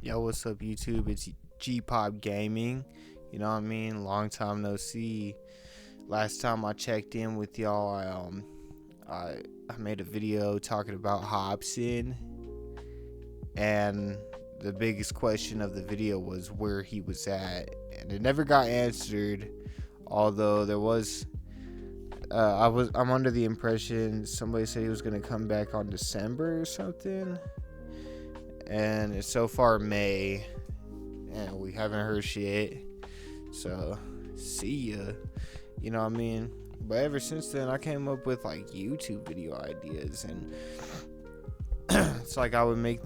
Yo, what's up, YouTube? It's G Pop Gaming. You know what I mean? Long time no see. Last time I checked in with y'all, I made a video talking about Hobson, and the biggest question of the video was where he was at, and it never got answered. Although there was, I'm under the impression somebody said he was gonna come back on December or something, and it's so far May, and we haven't heard shit. So, see ya. You know what I mean? But ever since then, I came up with like YouTube video ideas, and it's like I would make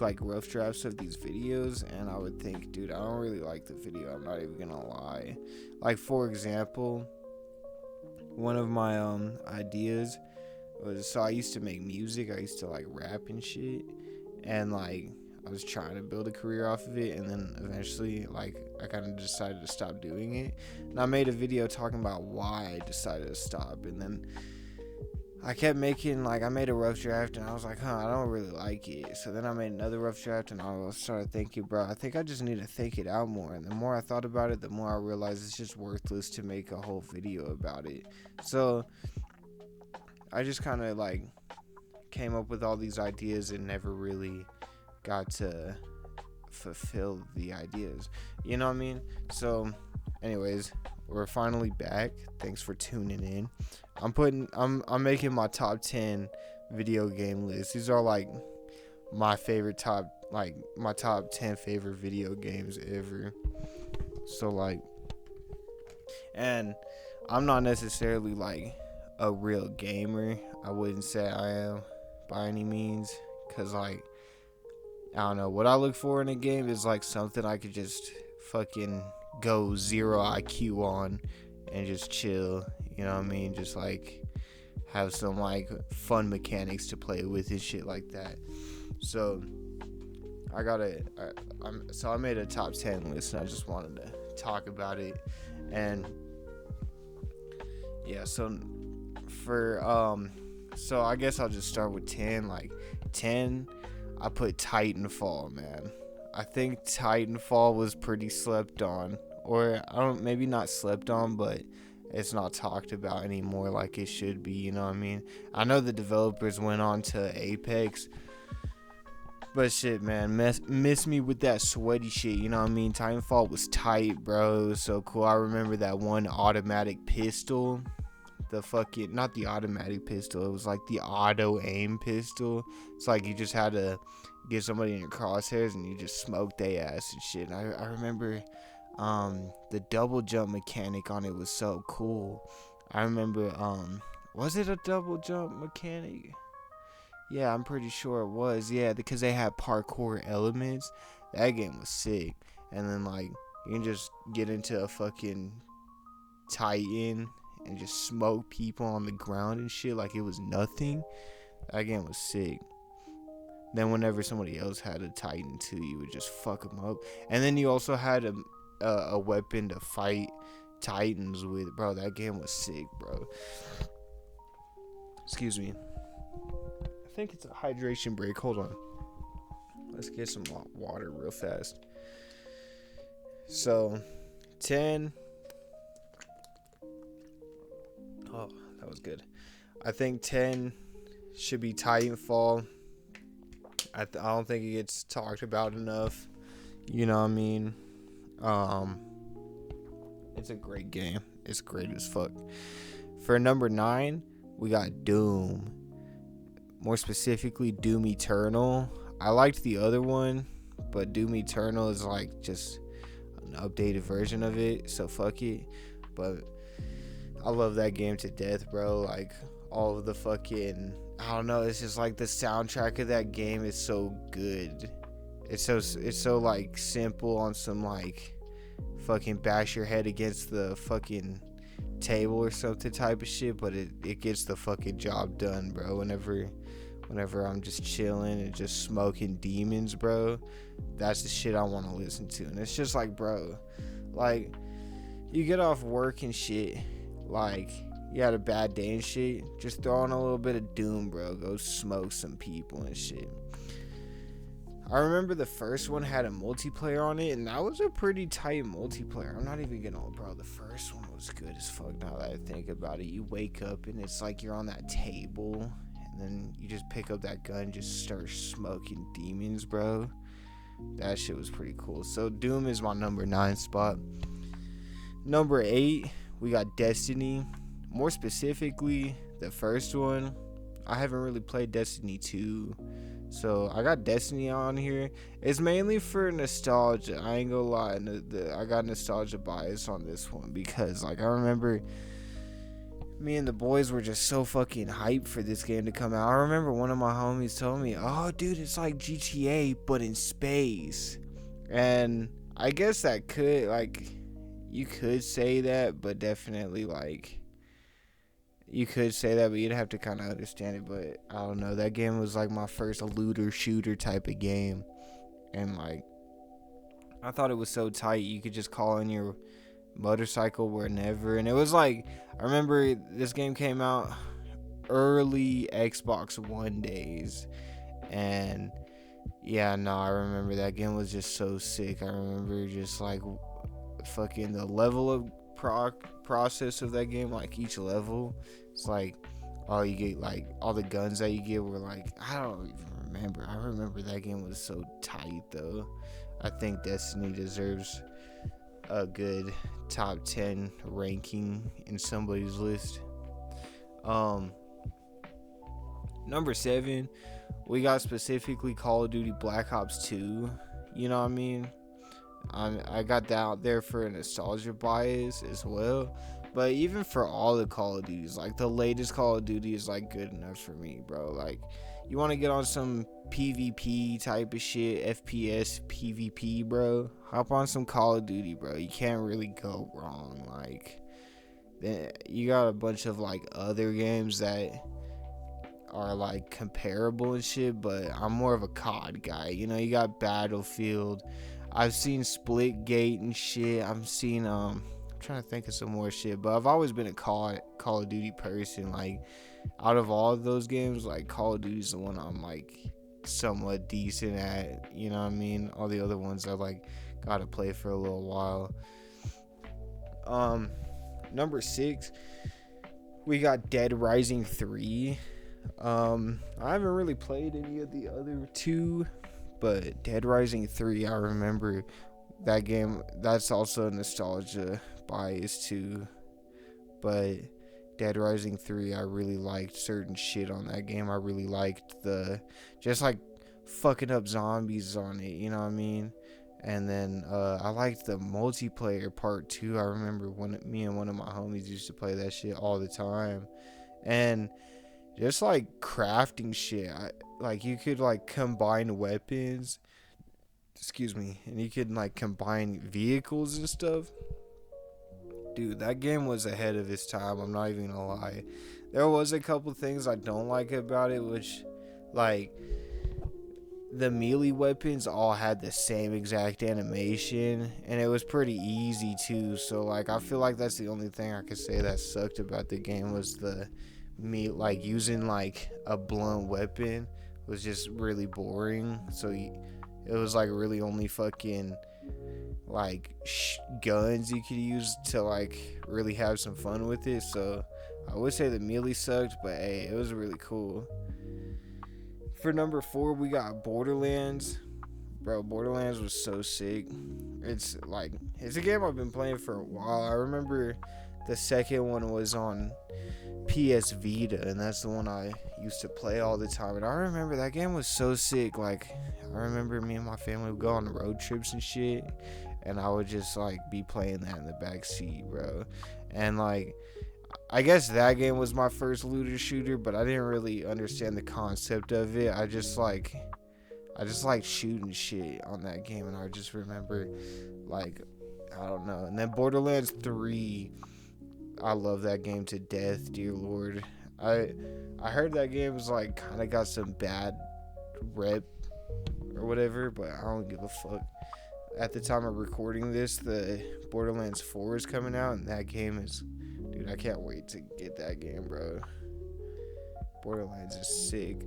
like rough drafts of these videos, and I would think, dude, I don't really like the video. I'm not even gonna lie. Like, for example, one of my ideas was, so I used to make music. I used to like rap and shit, and like I was trying to build a career off of it, and then eventually like I kind of decided to stop doing it. And I made a video talking about why I decided to stop, and then I kept making, like, I made a rough draft, and I was like, I don't really like it. So then I made another rough draft, and I started thinking, bro, I think I just need to think it out more. And the more I thought about it, the more I realized it's just worthless to make a whole video about it. So I just kind of like came up with all these ideas and never really got to fulfill the ideas. You know what I mean? So anyways, we're finally back. Thanks for tuning in. I'm making my top 10 video game list. These are like my my top 10 favorite video games ever. So like, and I'm not necessarily like a real gamer. I wouldn't say I am by any means, cuz like, I don't know, what I look for in a game is like something I could just fucking go 0 IQ on and just chill, you know what I mean? Just like have some like fun mechanics to play with and shit like that. So I made a top 10 list, and I just wanted to talk about it. And yeah, so so I guess I'll just start with 10. Like 10, I put Titanfall, man. I think Titanfall was pretty slept on, or maybe not slept on, but it's not talked about anymore like it should be, you know what I mean? I know the developers went on to Apex, but shit, man, miss me with that sweaty shit, you know what I mean? Titanfall was tight, bro. It was so cool. I remember that one automatic pistol. Not the automatic pistol, it was like the auto aim pistol. It's like you just had to get somebody in your crosshairs and you just smoked their ass and shit. And I remember the double jump mechanic on it was so cool. I remember was it a double jump mechanic? Yeah, I'm pretty sure it was. Yeah, because they had parkour elements. That game was sick. And then like you can just get into a fucking Titan and just smoke people on the ground and shit like it was nothing. That game was sick. Then whenever somebody else had a Titan too, you would just fuck them up. And then you also had a weapon to fight Titans with. Bro, that game was sick, bro. Excuse me. I think it's a hydration break. Hold on. Let's get some water real fast. So, 10. Oh, that was good. I think 10 should be Titanfall. I don't think it gets talked about enough. You know what I mean? It's a great game. It's great as fuck. For number 9, we got Doom. More specifically, Doom Eternal. I liked the other one, but Doom Eternal is like just an updated version of it, so fuck it. But I love that game to death, bro. Like, all of the fucking, I don't know, it's just like the soundtrack of that game is so good. It's so like simple on some like fucking bash your head against the fucking table or something type of shit, but it gets the fucking job done, bro. Whenever I'm just chilling and just smoking demons, bro, that's the shit I want to listen to. And it's just like, bro, like, you get off work and shit, like, you had a bad day and shit, just throw on a little bit of Doom, bro. Go smoke some people and shit. I remember the first one had a multiplayer on it, and that was a pretty tight multiplayer. I'm not even gonna, bro. The first one was good as fuck. Now that I think about it, you wake up and it's like you're on that table, and then you just pick up that gun, and just start smoking demons, bro. That shit was pretty cool. So Doom is my number 9 spot. Number 8, we got Destiny. More specifically, the first one. I haven't really played Destiny 2. So I got Destiny on here. It's mainly for nostalgia. I ain't gonna lie. I got nostalgia bias on this one because, like, I remember me and the boys were just so fucking hyped for this game to come out. I remember one of my homies told me, "Oh, dude, it's like GTA but in space." And I guess that could, like, you could say that, but definitely, like, you could say that, but you'd have to kind of understand it. But I don't know. That game was like my first looter shooter type of game, and like I thought it was so tight. You could just call in your motorcycle whenever, and it was like, I remember this game came out early Xbox One days, and yeah, no, I remember that game was just so sick. I remember just like fucking the level of process of that game, like each level, it's like, oh, you get like all the guns that you get were like, I don't even remember. I remember that game was so tight though. I think Destiny deserves a good top 10 ranking in somebody's list. Number 7, we got specifically Call of Duty Black Ops 2. You know what I mean? I got that out there for a nostalgia bias as well. But even for all the Call of Duties, like the latest Call of Duty is like good enough for me, bro. Like, you want to get on some PvP type of shit, FPS PvP, bro, hop on some Call of Duty, bro. You can't really go wrong. Like, then you got a bunch of like other games that are like comparable and shit, but I'm more of a COD guy. You know, you got Battlefield. I've seen Splitgate and shit. I've seen I'm trying to think of some more shit, but I've always been a Call of Duty person. Like, out of all of those games, like Call of Duty's the one I'm like somewhat decent at. You know what I mean? All the other ones I like gotta play for a little while. Number 6, we got Dead Rising 3. I haven't really played any of the other 2, but Dead Rising 3, I remember that game. That's also a nostalgia bias too, but Dead Rising 3, I really liked certain shit on that game. I really liked the just like fucking up zombies on it, you know what I mean? And then I liked the multiplayer part too. I remember when me and one of my homies used to play that shit all the time. And just like crafting shit, like you could like combine weapons, excuse me, and you could like combine vehicles and stuff. Dude, that game was ahead of its time. I'm not even gonna lie. There was a couple things I don't like about it, which, like, the melee weapons all had the same exact animation, and it was pretty easy too. So like, I feel like that's the only thing I could say that sucked about the game was like using like a blunt weapon was just really boring. So it was like really only fucking like guns you could use to like really have some fun with it. So I would say the melee sucked, but hey, it was really cool. For number 4, we got Borderlands. Bro, Borderlands was so sick. It's a game I've been playing for a while. I remember the second one was on PS Vita, and that's the one I used to play all the time. And I remember that game was so sick. Like, I remember me and my family would go on road trips and shit, and I would just like be playing that in the back seat, bro. And like, I guess that game was my first looter shooter, but I didn't really understand the concept of it. I just like shooting shit on that game, and I just remember, like, I don't know. And then Borderlands 3, I love that game to death, dear lord. I heard that game was like kind of got some bad rep or whatever, but I don't give a fuck. At the time of recording this, the Borderlands 4 is coming out, and that game is, dude, I can't wait to get that game, bro. Borderlands is sick.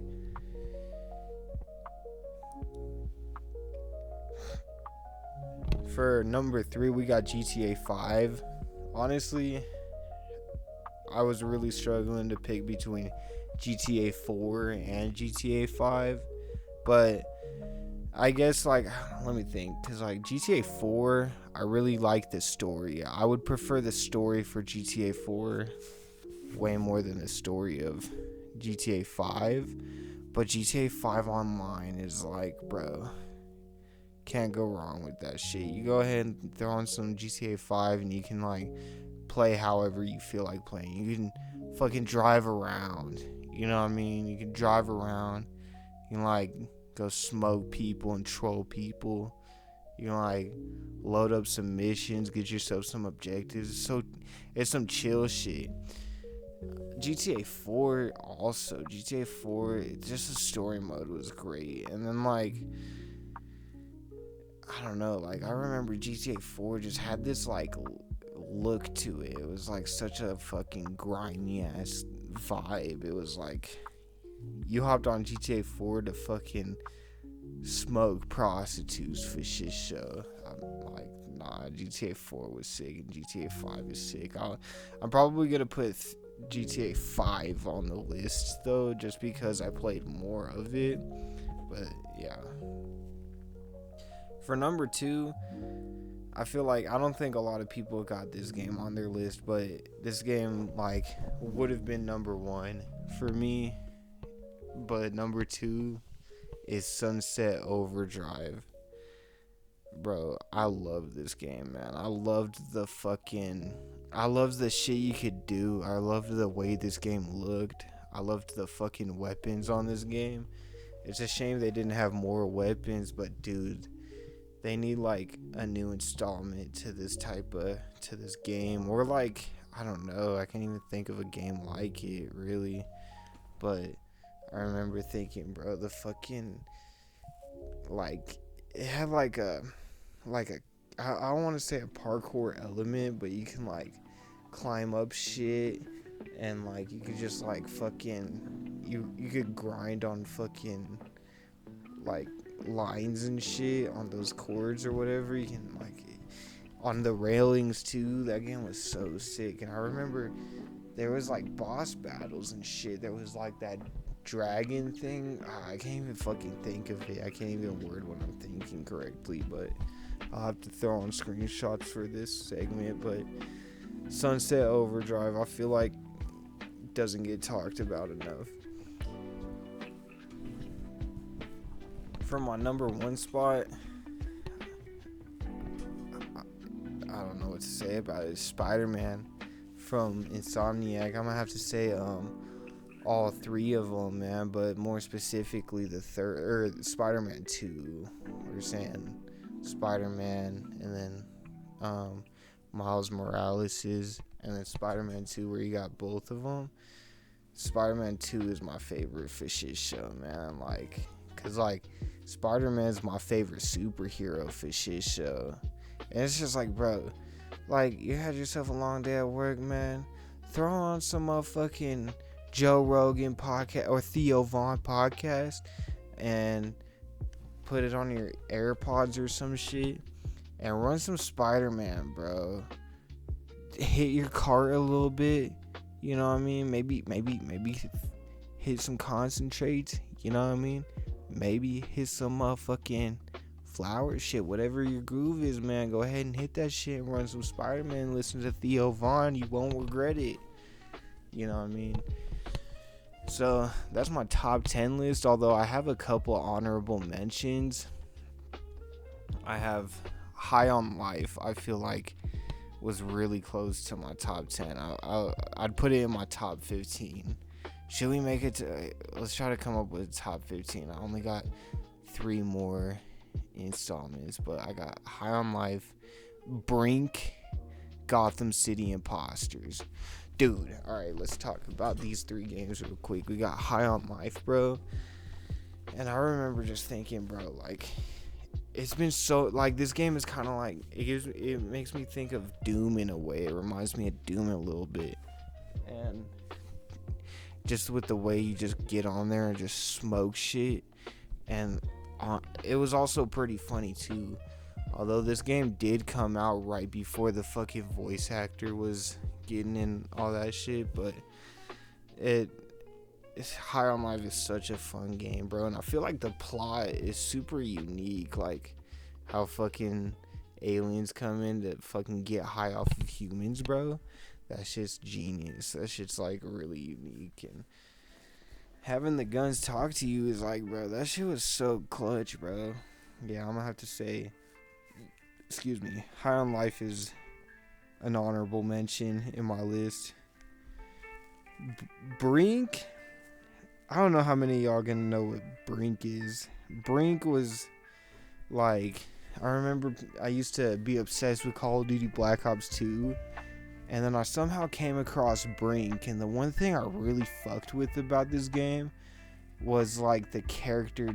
For number 3, we got GTA 5. Honestly, I was really struggling to pick between GTA 4 and GTA 5, but I guess, like, let me think, because, like, GTA 4, I really like the story. I would prefer the story for GTA 4 way more than the story of GTA 5, but GTA 5 Online is like, bro, can't go wrong with that shit. You go ahead and throw on some GTA 5 and you can, like, play however you feel like playing. You can fucking drive around, you know what I mean? You can drive around, you can, like, go smoke people and troll people. You can, like, load up some missions, get yourself some objectives. It's some chill shit. GTA 4 also. GTA 4, just the story mode was great. And then, like, I don't know, like, I remember GTA 4 just had this, like, look to it. It was, like, such a fucking grimy ass vibe. It was like you hopped on GTA 4 to fucking smoke prostitutes for shit show. I'm like, nah, GTA 4 was sick and GTA 5 is sick. I'm probably gonna put GTA 5 on the list though, just because I played more of it. But yeah. For number 2, I feel like I don't think a lot of people got this game on their list, but this game, like, would have been number 1 for me. But number 2 is Sunset Overdrive. Bro, I love this game, man. I loved the shit you could do. I loved the way this game looked. I loved the fucking weapons on this game. It's a shame they didn't have more weapons, but dude, they need, like, a new installment to this game, or, like, I don't know, I can't even think of a game like it really. But I remember thinking, bro, the fucking, like, it had like a I don't want to say a parkour element, but you can, like, climb up shit, and, like, you could just, like, fucking you could grind on fucking, like, lines and shit on those cords or whatever. You can, like, on the railings too. That game was so sick. And I remember there was, like, boss battles and shit. There was, like, that dragon thing. I can't even fucking think of it. I can't even word what I'm thinking correctly, but I'll have to throw on screenshots for this segment. But Sunset Overdrive, I feel like, doesn't get talked about enough. For my number 1 spot, I don't know what to say about it. Spider-Man from Insomniac. I'm gonna have to say all 3 of them, man, but more specifically the third, or Spider-Man 2. We're saying Spider-Man, and then Miles Morales', and then Spider-Man 2, where you got both of them. Spider-Man 2 is my favorite for shit show, man. Like, cause, like, Spider-Man's my favorite superhero for shit show. And it's just like, bro, like, you had yourself a long day at work, man. Throw on some motherfucking Joe Rogan podcast or Theo Vaughn podcast and put it on your AirPods or some shit and run some Spider-Man, bro. Hit your cart a little bit, you know what I mean? Maybe hit some concentrates, you know what I mean? Maybe hit some motherfucking flower shit, whatever your groove is, man. Go ahead and hit that shit and run some Spider-Man. Listen to Theo Vaughn, you won't regret it. You know what I mean? So that's my top 10 list, although I have a couple honorable mentions. I have High on Life, I feel like was really close to my top 10. I'd put it in my top 15. Should we make it to, let's try to come up with a top 15. I only got 3 more installments, but I got High on Life, Brink, Gotham City Imposters. Dude, alright, let's talk about these 3 games real quick. We got High on Life, bro. And I remember just thinking, bro, like, it's been so, like, this game is kind of like, it makes me think of Doom in a way. It reminds me of Doom a little bit. And just with the way you just get on there and just smoke shit. And it was also pretty funny too. Although this game did come out right before the fucking voice actor was getting in all that shit, but it High on Life is such a fun game, bro, and I feel like the plot is super unique, like how fucking aliens come in to fucking get high off of humans, bro. That shit's genius. That shit's like really unique, and having the guns talk to you is like, bro, that shit was so clutch, bro. Yeah, I'm gonna have to say, excuse me, High on Life is an honorable mention in my list. Brink, I don't know how many of y'all gonna know what Brink is. Brink was like, I remember I used to be obsessed with Call of Duty Black Ops 2, and then I somehow came across Brink, and the one thing I really fucked with about this game was like the character,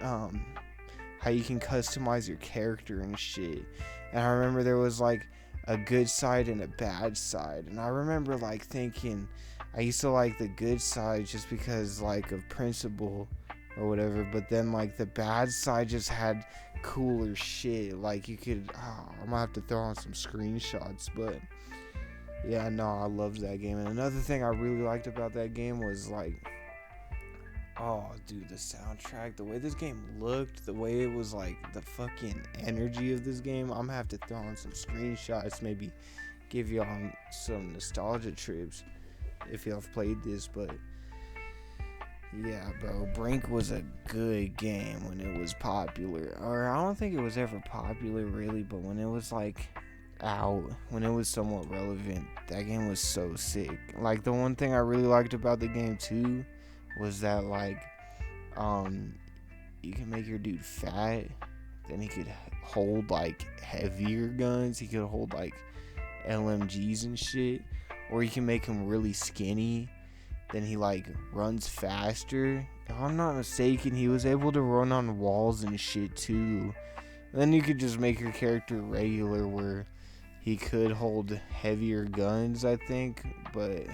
how you can customize your character and shit. And I remember there was like a good side and a bad side, and I remember like thinking I used to like the good side just because like of principle or whatever, but then like the bad side just had cooler shit. Like you could, I'm gonna have to throw on some screenshots, but yeah, no, I loved that game. And another thing I really liked about that game was like, oh, dude, the soundtrack, the way this game looked, the way it was like, the fucking energy of this game. I'm gonna have to throw on some screenshots, maybe give y'all some nostalgia trips if y'all have played this. But yeah, bro, Brink was a good game when it was popular. Or I don't think it was ever popular really, but when it was like out, when it was somewhat relevant, that game was so sick. Like the one thing I really liked about the game too was that like you can make your dude fat, then he could hold like heavier guns, he could hold like LMGs and shit, or you can make him really skinny, then he like runs faster. If I'm not mistaken, he was able to run on walls and shit too. And then you could just make your character regular where he could hold heavier guns, I think, but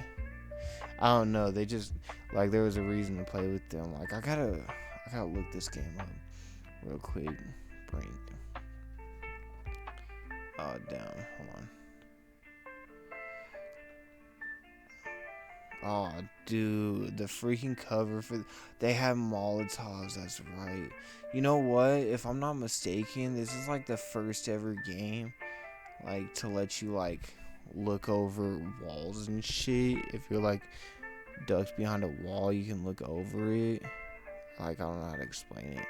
I don't know. They just like there was a reason to play with them. Like I gotta look this game up real quick. Brink. Oh damn, hold on. Oh dude, the freaking cover for they have Molotovs. That's right. You know what? If I'm not mistaken, this is like the first ever game like to let you like look over walls and shit. If you're like ducked behind a wall, you can look over it. Like I don't know how to explain it.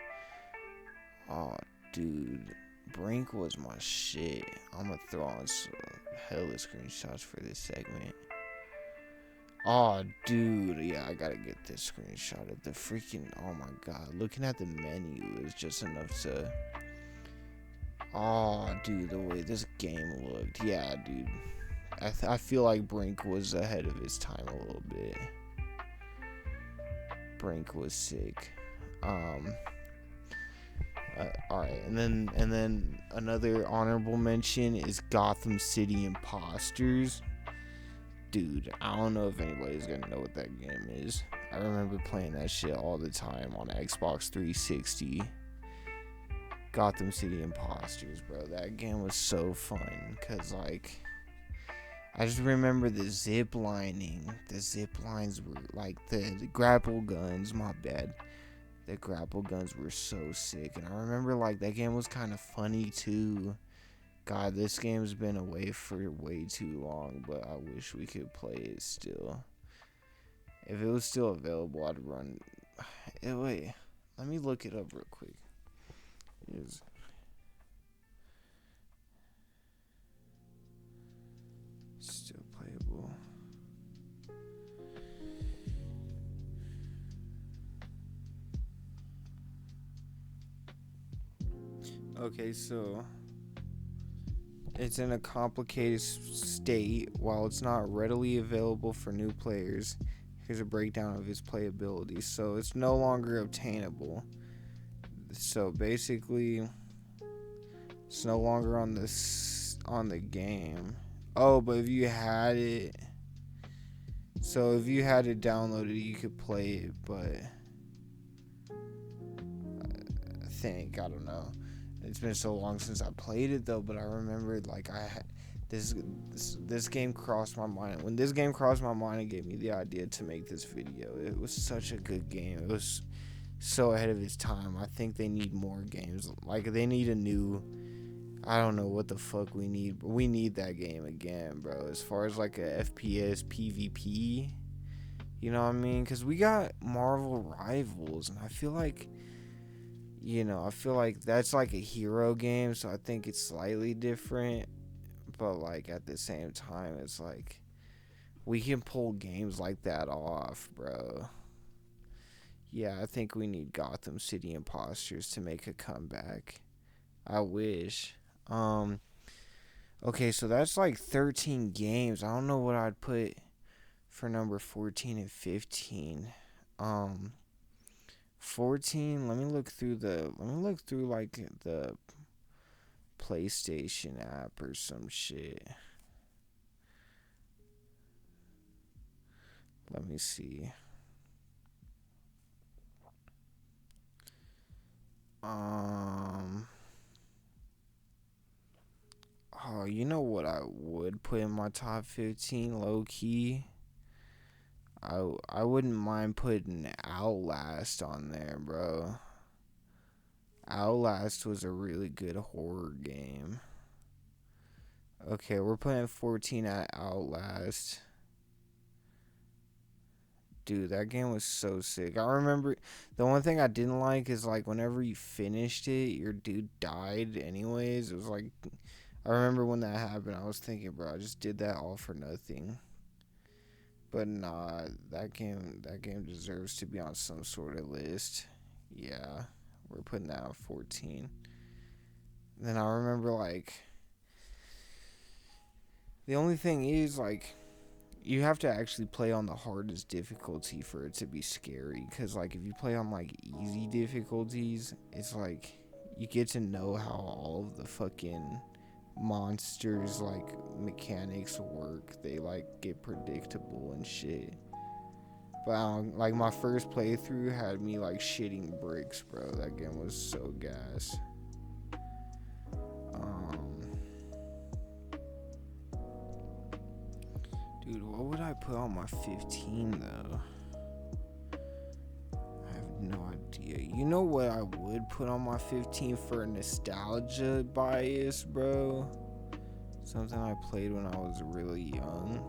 Oh dude, Brink was my shit. I'm gonna throw on some hella screenshots for this segment. Oh dude, yeah, I gotta get this screenshot of the freaking, oh my god, looking at the menu is just enough to, oh dude, the way this game looked, yeah dude, I feel like Brink was ahead of his time a little bit. Brink was sick. Alright, and then another honorable mention is Gotham City Imposters. Dude, I don't know if anybody's gonna know what that game is. I remember playing that shit all the time on Xbox 360. Gotham City Imposters, bro. That game was so fun, cause like I just remember the zip lining. The zip lines were like the grapple guns, my bad. The grapple guns were so sick, and I remember like that game was kind of funny too. God, this game's been away for way too long, but I wish we could play it still. If it was still available, I'd run. Wait, let me look it up real quick. Is still playable? Okay, so it's in a complicated state. While it's not readily available for new players, here's a breakdown of its playability. So it's no longer obtainable. So basically, it's no longer on the game. Oh, but if you had it, so if you had it downloaded, you could play it. But I don't know. It's been so long since I played it though, but I remembered like I had this game crossed my mind. When this game crossed my mind, it gave me the idea to make this video. It was such a good game. It was so ahead of its time. I think they need more games. Like they need a new, I don't know what the fuck we need, but we need that game again, bro. As far as like a FPS PvP, you know what I mean? Because we got Marvel Rivals, and I feel like, I feel like that's like a hero game, so I think it's slightly different. But like at the same time, it's like we can pull games like that off, bro. Yeah, I think we need Gotham City Imposters to make a comeback. I wish. Okay, so that's like 13 games. I don't know what I'd put for number 14 and 15. 14, let me look through like the PlayStation app or some shit. Let me see. Oh, you know what I would put in my top 15 low key? I wouldn't mind putting Outlast on there, bro. Outlast was a really good horror game. Okay, we're putting 14 at Outlast. Dude, that game was so sick. I remember the one thing I didn't like is like whenever you finished it, your dude died anyways. It was like I remember when that happened, I was thinking, bro, I just did that all for nothing. But nah, that game deserves to be on some sort of list. Yeah, we're putting that on 14. Then I remember like the only thing is like you have to actually play on the hardest difficulty for it to be scary. Cause like if you play on like easy difficulties, it's like you get to know how all of the fucking monsters like mechanics work. They like get predictable and shit. But like my first playthrough had me like shitting bricks, bro. That game was so gas. Dude, what would I put on my 15 though? I have no idea. You know what I would put on my 15 for a nostalgia bias, bro? Something I played when I was really young.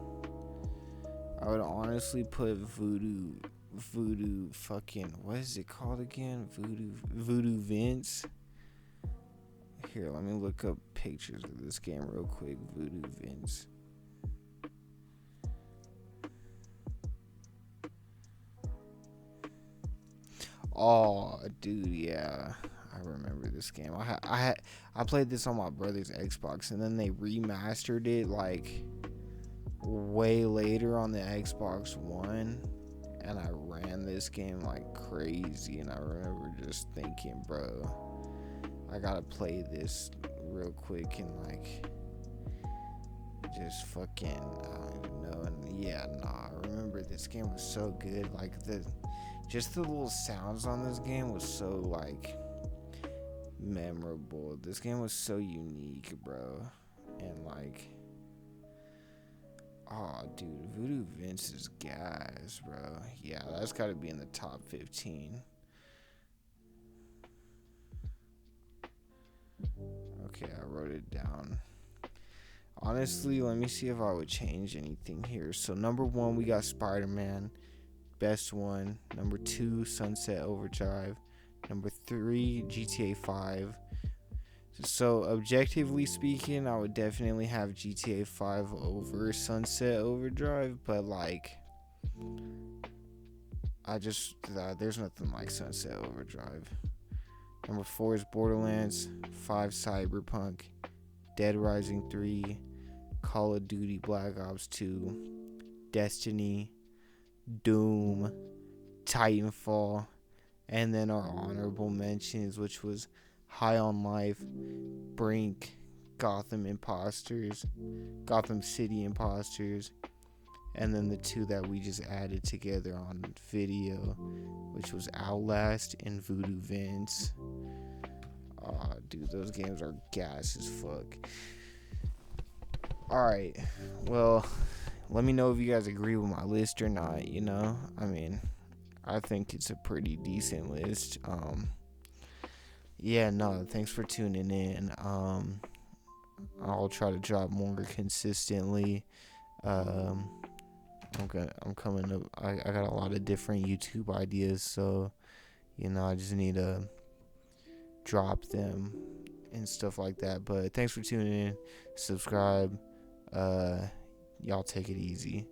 I would honestly put Voodoo fucking, what is it called again? Voodoo Vince. Here, let me look up pictures of this game real quick. Voodoo Vince. Oh, dude, yeah, I remember this game. I played this on my brother's Xbox, and then they remastered it like way later on the Xbox One, and I ran this game like crazy. And I remember just thinking, bro, I gotta play this real quick and like just fucking, I don't even know. And yeah, nah, I remember this game was so good. Like the little sounds on this game was so like memorable. This game was so unique, bro. And like, oh dude, Voodoo Vince is gas, bro. Yeah, that's gotta be in the top 15. Okay, I wrote it down. Honestly, let me see if I would change anything here. So number 1, we got Spider-Man, best one. Number 2, Sunset Overdrive. Number 3, GTA 5. So objectively speaking, I would definitely have GTA 5 over Sunset Overdrive, but like there's nothing like Sunset Overdrive. Number 4 is Borderlands, 5 Cyberpunk, Dead Rising 3, Call of Duty Black Ops 2, Destiny, Doom, Titanfall, and then our honorable mentions, which was High on Life, Brink, Gotham City Imposters, and then the 2 that we just added together on video, which was Outlast and Voodoo Vince. Dude, those games are gas as fuck. Alright, well, let me know if you guys agree with my list or not, you know? I mean, I think it's a pretty decent list. Yeah, no, thanks for tuning in. I'll try to drop more consistently. Um, I'm coming up. I got a lot of different YouTube ideas, so I just need to drop them and stuff like that. But thanks for tuning in. Subscribe. Y'all take it easy.